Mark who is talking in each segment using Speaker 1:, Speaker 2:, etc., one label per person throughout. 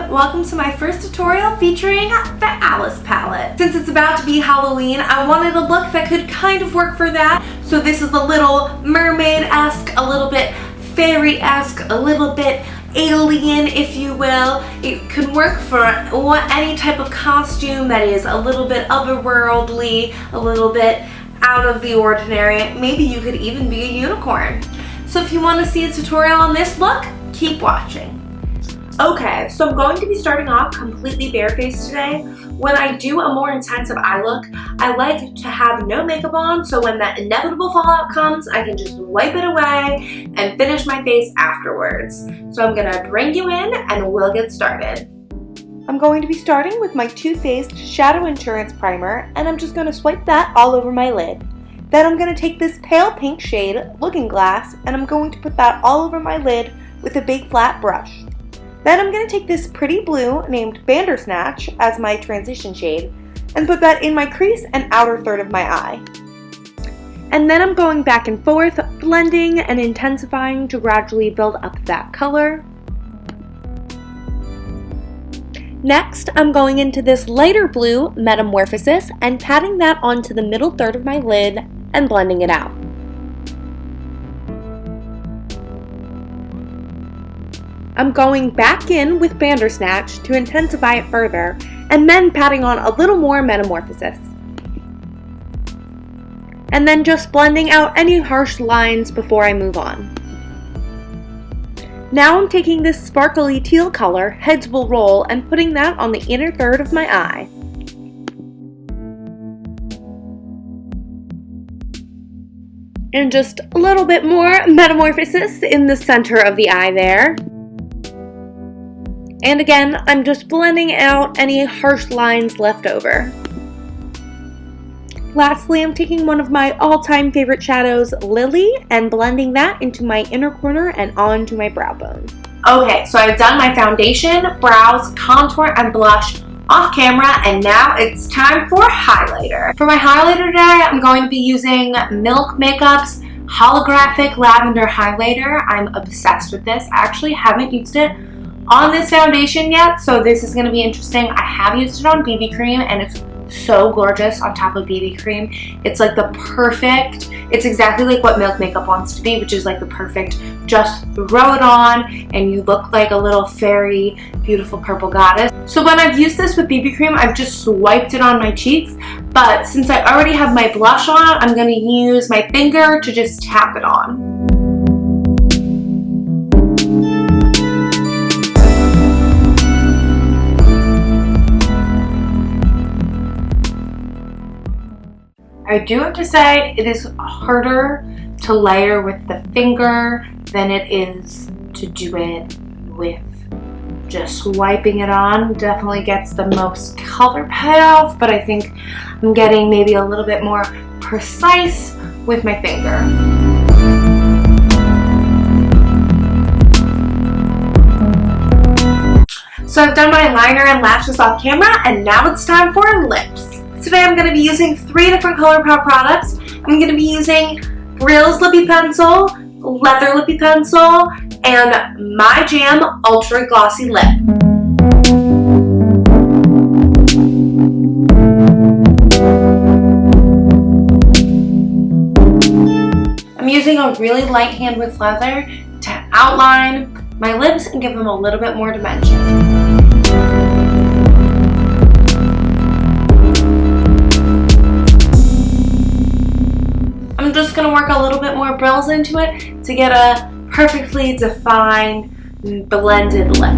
Speaker 1: welcome to my first tutorial featuring the Alice palette. Since it's about to be Halloween, I wanted a look that could kind of work for that. So this is a little mermaid-esque, a little bit fairy-esque, a little bit alien, if you will. It could work for any type of costume that is a little bit otherworldly, a little bit out of the ordinary. Maybe you could even be a unicorn. So if you want to see a tutorial on this look, keep watching. Okay, so I'm going to be starting off completely barefaced today. When I do a more intensive eye look, I like to have no makeup on, so when that inevitable fallout comes, I can just wipe it away and finish my face afterwards. So I'm gonna bring you in and we'll get started. I'm going to be starting with my Too Faced Shadow Insurance Primer, and I'm just gonna swipe that all over my lid. Then I'm gonna take this pale pink shade, Looking Glass, and I'm going to put that all over my lid with a big flat brush. Then I'm going to take this pretty blue named Bandersnatch as my transition shade and put that in my crease and outer third of my eye. And then I'm going back and forth, blending and intensifying to gradually build up that color. Next, I'm going into this lighter blue Metamorphosis and patting that onto the middle third of my lid and blending it out. I'm going back in with Bandersnatch to intensify it further, and then patting on a little more Metamorphosis. And then just blending out any harsh lines before I move on. Now I'm taking this sparkly teal color, Heads Will Roll, and putting that on the inner third of my eye. And just a little bit more Metamorphosis in the center of the eye there. And again, I'm just blending out any harsh lines left over. Lastly, I'm taking one of my all-time favorite shadows, Lippie, and blending that into my inner corner and onto my brow bone. Okay, so I've done my foundation, brows, contour, and blush off camera, and now it's time for highlighter. For my highlighter today, I'm going to be using Milk Makeup's Holographic Lavender Highlighter. I'm obsessed with this. I actually haven't used it on this foundation yet, so this is going to be interesting. I have used it on BB cream and it's so gorgeous on top of BB cream. It's like the perfect, it's exactly like what Milk Makeup wants to be, which is like the perfect, just throw it on and you look like a little fairy, beautiful purple goddess. So when I've used this with BB cream, I've just swiped it on my cheeks, but since I already have my blush on, I'm going to use my finger to just tap it on. I do have to say it is harder to layer with the finger than it is to do it with just swiping it on. Definitely gets the most color payoff, but I think I'm getting maybe a little bit more precise with my finger. So I've done my liner and lashes off camera, and now it's time for lips. Today I'm going to be using 3 different Colourpop products. I'm going to be using Brills Lippie Pencil, Leather Lippie Pencil, and My Jam Ultra Glossy Lip. I'm using a really light hand with leather to outline my lips and give them a little bit more dimension. I'm just going to work a little bit more Brills into it to get a perfectly defined, blended lip.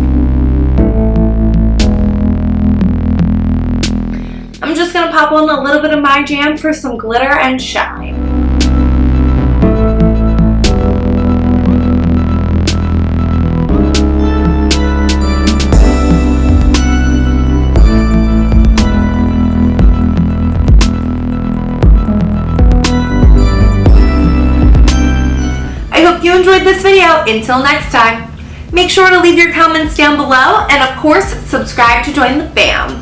Speaker 1: I'm just going to pop on a little bit of My Jam for some glitter and shine. I hope you enjoyed this video. Until next time, make sure to leave your comments down below and of course subscribe to join the fam.